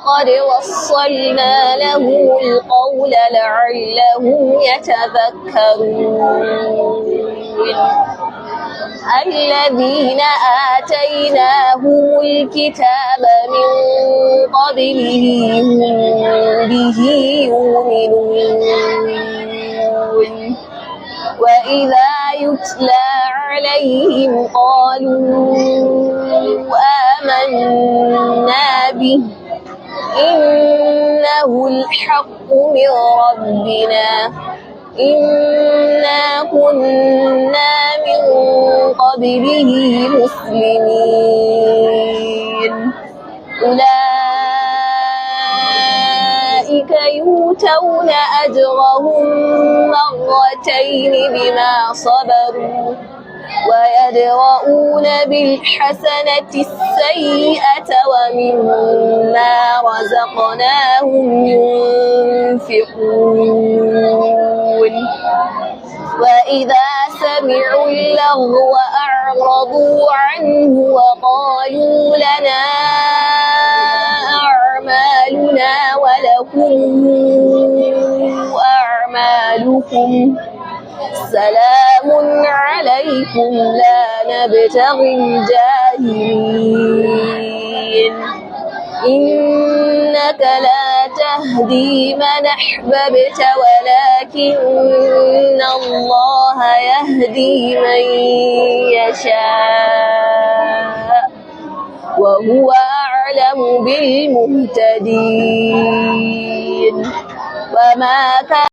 ولقد وصلنا له القول لعلهم يتذكرون الذين آتيناهم الكتاب من قبله هم به يؤمنون وإذا يتلى عليهم قالوا آمنا به إنه الحق من ربنا إنا كنا من قبله مسلمين أولئك يؤتون أجرهم مرتين بما صبروا ويدرؤون بالحسنة السيئة ومما رزقناهم ينفقون وإذا سمعوا اللغو أعرضوا عنه وقالوا لنا أعمالنا ولكم أعمالكم سلام عليكم لا نبتغي الجاهلين إنك لا تهدي من أحببت ولكن الله يهدي من يشاء وهو أعلم بالمهتدين وما كان